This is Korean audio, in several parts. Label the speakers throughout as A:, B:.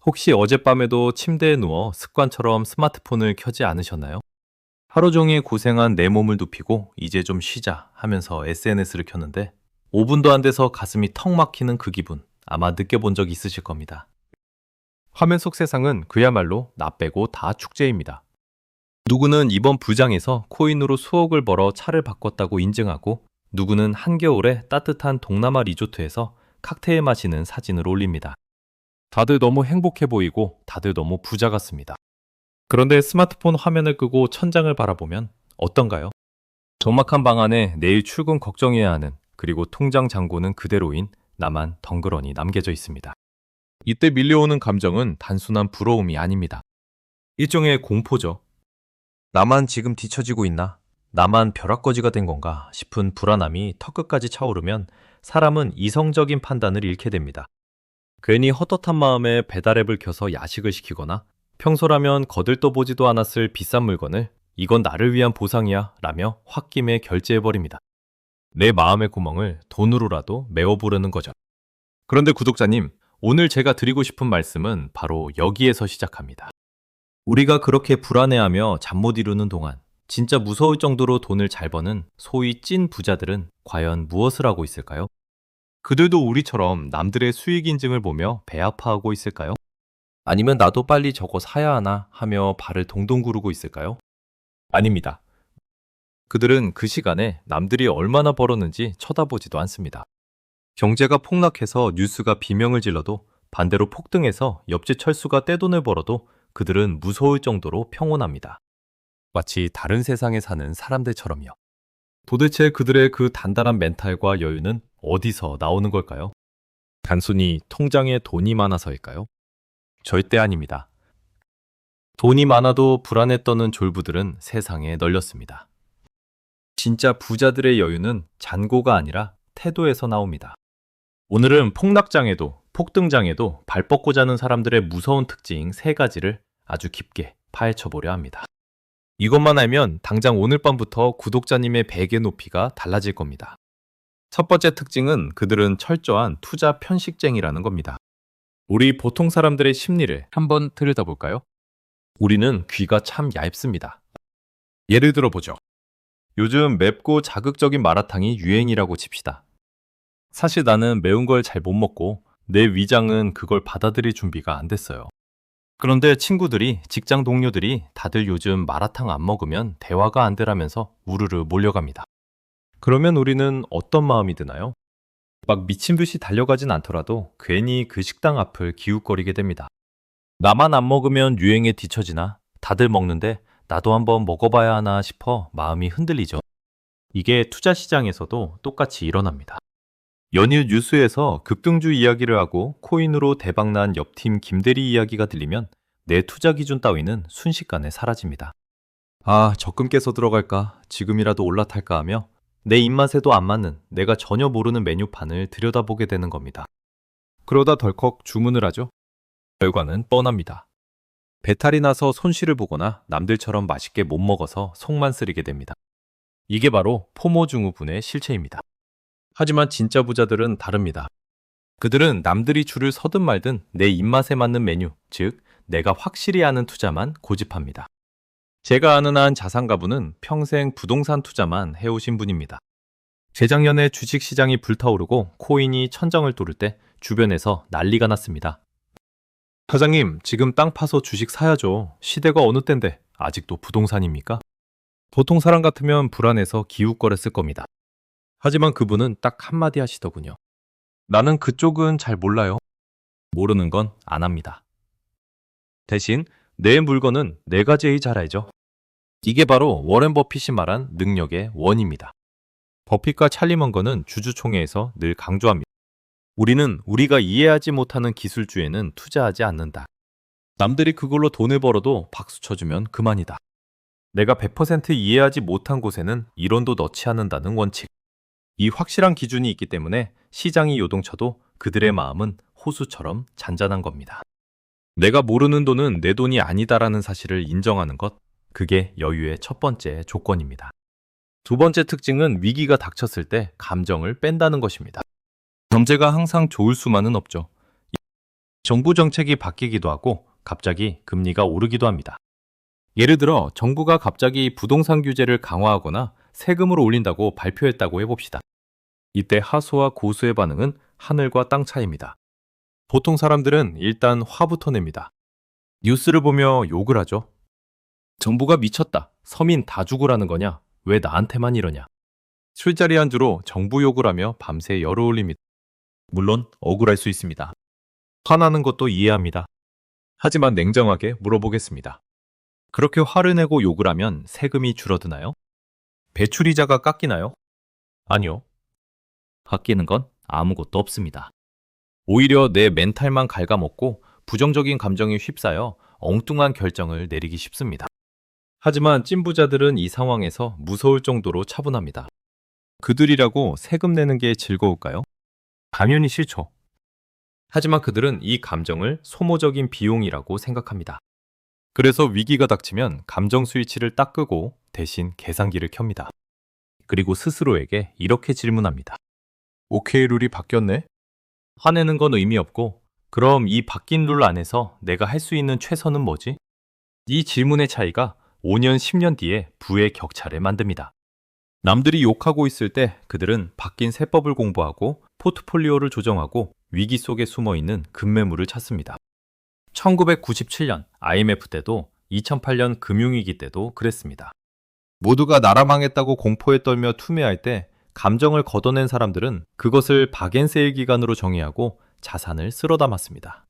A: 혹시 어젯밤에도 침대에 누워 습관처럼 스마트폰을 켜지 않으셨나요? 하루 종일 고생한 내 몸을 눕히고 이제 좀 쉬자 하면서 SNS를 켰는데 5분도 안 돼서 가슴이 턱 막히는 그 기분 아마 느껴본 적 있으실 겁니다. 화면 속 세상은 그야말로 나 빼고 다 축제입니다. 누구는 이번 부장에서 코인으로 수억을 벌어 차를 바꿨다고 인증하고 누구는 한겨울에 따뜻한 동남아 리조트에서 칵테일 마시는 사진을 올립니다. 다들 너무 행복해 보이고 다들 너무 부자 같습니다. 그런데 스마트폰 화면을 끄고 천장을 바라보면 어떤가요? 적막한 방 안에 내일 출근 걱정해야 하는 그리고 통장 잔고는 그대로인 나만 덩그러니 남겨져 있습니다. 이때 밀려오는 감정은 단순한 부러움이 아닙니다. 일종의 공포죠. 나만 지금 뒤처지고 있나? 나만 벼락거지가 된 건가 싶은 불안함이 턱끝까지 차오르면 사람은 이성적인 판단을 잃게 됩니다. 괜히 헛헛한 마음에 배달앱을 켜서 야식을 시키거나 평소라면 거들떠보지도 않았을 비싼 물건을 이건 나를 위한 보상이야 라며 홧김에 결제해버립니다. 내 마음의 구멍을 돈으로라도 메워보려는 거죠. 그런데 구독자님, 오늘 제가 드리고 싶은 말씀은 바로 여기에서 시작합니다. 우리가 그렇게 불안해하며 잠 못 이루는 동안 진짜 무서울 정도로 돈을 잘 버는 소위 찐 부자들은 과연 무엇을 하고 있을까요? 그들도 우리처럼 남들의 수익 인증을 보며 배 아파하고 있을까요? 아니면 나도 빨리 저거 사야 하나 하며 발을 동동 구르고 있을까요? 아닙니다. 그들은 그 시간에 남들이 얼마나 벌었는지 쳐다보지도 않습니다. 경제가 폭락해서 뉴스가 비명을 질러도 반대로 폭등해서 옆집 철수가 떼돈을 벌어도 그들은 무서울 정도로 평온합니다. 마치 다른 세상에 사는 사람들처럼요. 도대체 그들의 그 단단한 멘탈과 여유는 어디서 나오는 걸까요? 단순히 통장에 돈이 많아서일까요? 절대 아닙니다. 돈이 많아도 불안에 떠는 졸부들은 세상에 널렸습니다. 진짜 부자들의 여유는 잔고가 아니라 태도에서 나옵니다. 오늘은 폭락장에도 폭등장에도 발 뻗고 자는 사람들의 무서운 특징 3가지를 아주 깊게 파헤쳐보려 합니다. 이것만 알면 당장 오늘 밤부터 구독자님의 베개 높이가 달라질 겁니다. 첫 번째 특징은 그들은 철저한 투자 편식쟁이라는 겁니다. 우리 보통 사람들의 심리를 한번 들여다볼까요? 우리는 귀가 참 얇습니다. 예를 들어보죠. 요즘 맵고 자극적인 마라탕이 유행이라고 칩시다. 사실 나는 매운 걸 잘 못 먹고 내 위장은 그걸 받아들일 준비가 안 됐어요. 그런데 친구들이, 직장 동료들이 다들 요즘 마라탕 안 먹으면 대화가 안 되라면서 우르르 몰려갑니다. 그러면 우리는 어떤 마음이 드나요? 막 미친 듯이 달려가진 않더라도 괜히 그 식당 앞을 기웃거리게 됩니다. 나만 안 먹으면 유행에 뒤처지나 다들 먹는데 나도 한번 먹어봐야 하나 싶어 마음이 흔들리죠. 이게 투자 시장에서도 똑같이 일어납니다. 연일 뉴스에서 급등주 이야기를 하고 코인으로 대박난 옆팀 김대리 이야기가 들리면 내 투자 기준 따위는 순식간에 사라집니다. 아, 적금 깨서 들어갈까? 지금이라도 올라탈까 하며 내 입맛에도 안 맞는 내가 전혀 모르는 메뉴판을 들여다보게 되는 겁니다. 그러다 덜컥 주문을 하죠. 결과는 뻔합니다. 배탈이 나서 손실을 보거나 남들처럼 맛있게 못 먹어서 속만 쓰리게 됩니다. 이게 바로 포모 증후군의 실체입니다. 하지만 진짜 부자들은 다릅니다. 그들은 남들이 줄을 서든 말든 내 입맛에 맞는 메뉴, 즉 내가 확실히 아는 투자만 고집합니다. 제가 아는 한 자산가부는 평생 부동산 투자만 해오신 분입니다. 재작년에 주식시장이 불타오르고 코인이 천정을 뚫을 때 주변에서 난리가 났습니다. 사장님, 지금 땅 파서 주식 사야죠. 시대가 어느 때인데 아직도 부동산입니까? 보통 사람 같으면 불안해서 기웃거렸을 겁니다. 하지만 그분은 딱 한마디 하시더군요. 나는 그쪽은 잘 몰라요. 모르는 건 안 합니다. 대신 내 물건은 내가 제일 잘 알죠. 이게 바로 워렌 버핏이 말한 능력의 원입니다. 버핏과 찰리 먼거는 주주총회에서 늘 강조합니다. 우리는 우리가 이해하지 못하는 기술주에는 투자하지 않는다. 남들이 그걸로 돈을 벌어도 박수 쳐주면 그만이다. 내가 100% 이해하지 못한 곳에는 이론도 넣지 않는다는 원칙. 이 확실한 기준이 있기 때문에 시장이 요동쳐도 그들의 마음은 호수처럼 잔잔한 겁니다. 내가 모르는 돈은 내 돈이 아니다라는 사실을 인정하는 것, 그게 여유의 첫 번째 조건입니다. 두 번째 특징은 위기가 닥쳤을 때 감정을 뺀다는 것입니다. 경제가 항상 좋을 수만은 없죠. 정부 정책이 바뀌기도 하고 갑자기 금리가 오르기도 합니다. 예를 들어 정부가 갑자기 부동산 규제를 강화하거나 세금을 올린다고 발표했다고 해봅시다. 이때 하수와 고수의 반응은 하늘과 땅 차이입니다. 보통 사람들은 일단 화부터 냅니다. 뉴스를 보며 욕을 하죠. 정부가 미쳤다. 서민 다 죽으라는 거냐? 왜 나한테만 이러냐? 술자리 안주로 정부 욕을 하며 밤새 열어올립니다. 물론 억울할 수 있습니다. 화나는 것도 이해합니다. 하지만 냉정하게 물어보겠습니다. 그렇게 화를 내고 욕을 하면 세금이 줄어드나요? 배출이자가 깎이나요? 아니요. 바뀌는 건 아무것도 없습니다. 오히려 내 멘탈만 갉아먹고 부정적인 감정에 휩싸여 엉뚱한 결정을 내리기 쉽습니다. 하지만 찐부자들은 이 상황에서 무서울 정도로 차분합니다. 그들이라고 세금 내는 게 즐거울까요? 당연히 싫죠. 하지만 그들은 이 감정을 소모적인 비용이라고 생각합니다. 그래서 위기가 닥치면 감정 스위치를 딱 끄고 대신 계산기를 켭니다. 그리고 스스로에게 이렇게 질문합니다. 오케이, 룰이 바뀌었네? 화내는 건 의미 없고, 그럼 이 바뀐 룰 안에서 내가 할 수 있는 최선은 뭐지? 이 질문의 차이가 5년, 10년 뒤에 부의 격차를 만듭니다. 남들이 욕하고 있을 때 그들은 바뀐 세법을 공부하고 포트폴리오를 조정하고 위기 속에 숨어있는 급매물을 찾습니다. 1997년 IMF 때도 2008년 금융위기 때도 그랬습니다. 모두가 나라 망했다고 공포에 떨며 투매할 때 감정을 걷어낸 사람들은 그것을 박앤세일 기간으로 정의하고 자산을 쓸어 담았습니다.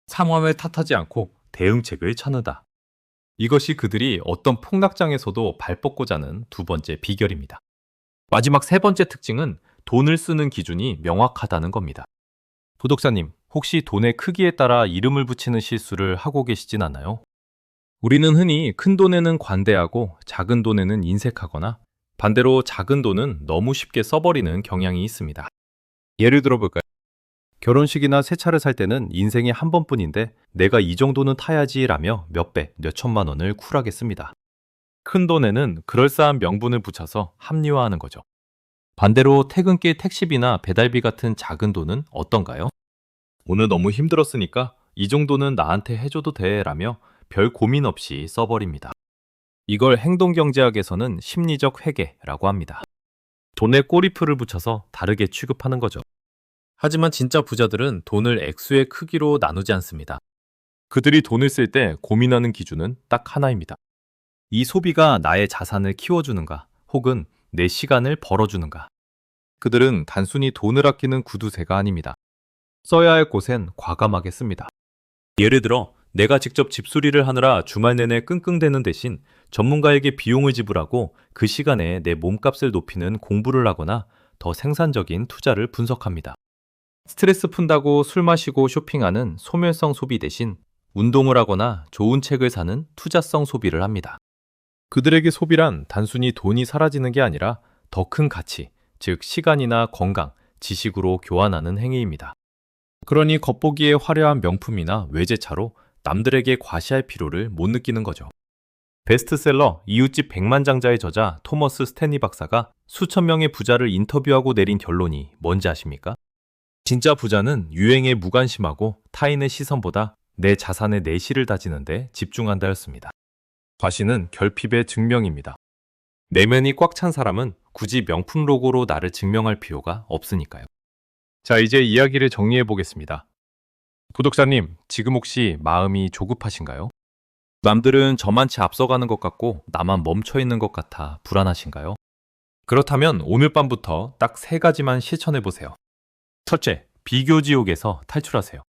A: 상황을 탓하지 않고 대응책을 찾는다. 이것이 그들이 어떤 폭락장에서도 발 뻗고 자는 두 번째 비결입니다. 마지막 세 번째 특징은 돈을 쓰는 기준이 명확하다는 겁니다. 구독자님, 혹시 돈의 크기에 따라 이름을 붙이는 실수를 하고 계시진 않나요? 우리는 흔히 큰 돈에는 관대하고 작은 돈에는 인색하거나 반대로 작은 돈은 너무 쉽게 써버리는 경향이 있습니다. 예를 들어볼까요? 결혼식이나 새 차를 살 때는 인생에 한 번뿐인데 내가 이 정도는 타야지 라며 몇백, 몇천만 원을 쿨하게 씁니다. 큰 돈에는 그럴싸한 명분을 붙여서 합리화하는 거죠. 반대로 퇴근길 택시비나 배달비 같은 작은 돈은 어떤가요? 오늘 너무 힘들었으니까 이 정도는 나한테 해줘도 돼 라며 별 고민 없이 써버립니다. 이걸 행동경제학에서는 심리적 회계라고 합니다. 돈에 꼬리표를 붙여서 다르게 취급하는 거죠. 하지만 진짜 부자들은 돈을 액수의 크기로 나누지 않습니다. 그들이 돈을 쓸 때 고민하는 기준은 딱 하나입니다. 이 소비가 나의 자산을 키워주는가, 혹은 내 시간을 벌어주는가. 그들은 단순히 돈을 아끼는 구두쇠가 아닙니다. 써야 할 곳엔 과감하게 씁니다. 예를 들어 내가 직접 집수리를 하느라 주말 내내 끙끙대는 대신 전문가에게 비용을 지불하고 그 시간에 내 몸값을 높이는 공부를 하거나 더 생산적인 투자를 분석합니다. 스트레스 푼다고 술 마시고 쇼핑하는 소멸성 소비 대신 운동을 하거나 좋은 책을 사는 투자성 소비를 합니다. 그들에게 소비란 단순히 돈이 사라지는 게 아니라 더 큰 가치, 즉 시간이나 건강, 지식으로 교환하는 행위입니다. 그러니 겉보기에 화려한 명품이나 외제차로 남들에게 과시할 필요를 못 느끼는 거죠. 베스트셀러 이웃집 백만장자의 저자 토머스 스탠리 박사가 수천 명의 부자를 인터뷰하고 내린 결론이 뭔지 아십니까? 진짜 부자는 유행에 무관심하고 타인의 시선보다 내 자산의 내실을 다지는데 집중한다였습니다. 과시는 결핍의 증명입니다. 내면이 꽉 찬 사람은 굳이 명품 로고로 나를 증명할 필요가 없으니까요. 자, 이제 이야기를 정리해 보겠습니다. 구독자님, 지금 혹시 마음이 조급하신가요? 남들은 저만치 앞서가는 것 같고 나만 멈춰 있는 것 같아 불안하신가요? 그렇다면 오늘 밤부터 딱 3가지만 실천해 보세요. 첫째, 비교 지옥에서 탈출하세요.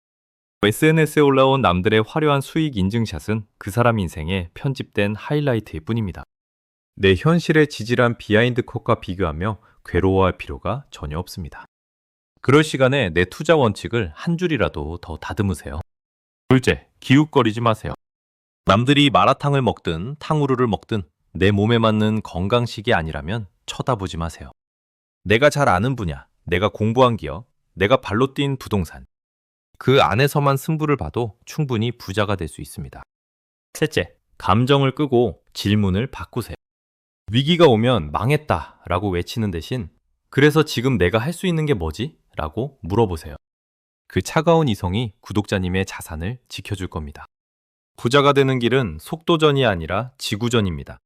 A: SNS에 올라온 남들의 화려한 수익 인증샷은 그 사람 인생에 편집된 하이라이트일 뿐입니다. 내 현실의 지질한 비하인드 컷과 비교하며 괴로워할 필요가 전혀 없습니다. 그럴 시간에 내 투자 원칙을 한 줄이라도 더 다듬으세요. 둘째, 기웃거리지 마세요. 남들이 마라탕을 먹든 탕후루를 먹든 내 몸에 맞는 건강식이 아니라면 쳐다보지 마세요. 내가 잘 아는 분야, 내가 공부한 기업, 내가 발로 뛴 부동산. 그 안에서만 승부를 봐도 충분히 부자가 될 수 있습니다. 셋째, 감정을 끄고 질문을 바꾸세요. 위기가 오면 망했다 라고 외치는 대신 그래서 지금 내가 할 수 있는 게 뭐지? 라고 물어보세요. 그 차가운 이성이 구독자님의 자산을 지켜줄 겁니다. 부자가 되는 길은 속도전이 아니라 지구전입니다.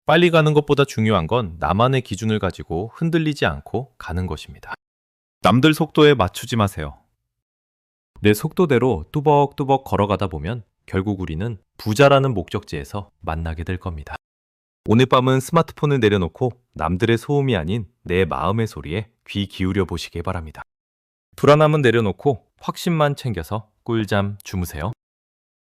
A: 빨리 가는 것보다 중요한 건 나만의 기준을 가지고 흔들리지 않고 가는 것입니다. 남들 속도에 맞추지 마세요. 내 속도대로 뚜벅뚜벅 걸어가다 보면 결국 우리는 부자라는 목적지에서 만나게 될 겁니다. 오늘 밤은 스마트폰을 내려놓고 남들의 소음이 아닌 내 마음의 소리에 귀 기울여 보시기 바랍니다. 불안함은 내려놓고 확신만 챙겨서 꿀잠 주무세요.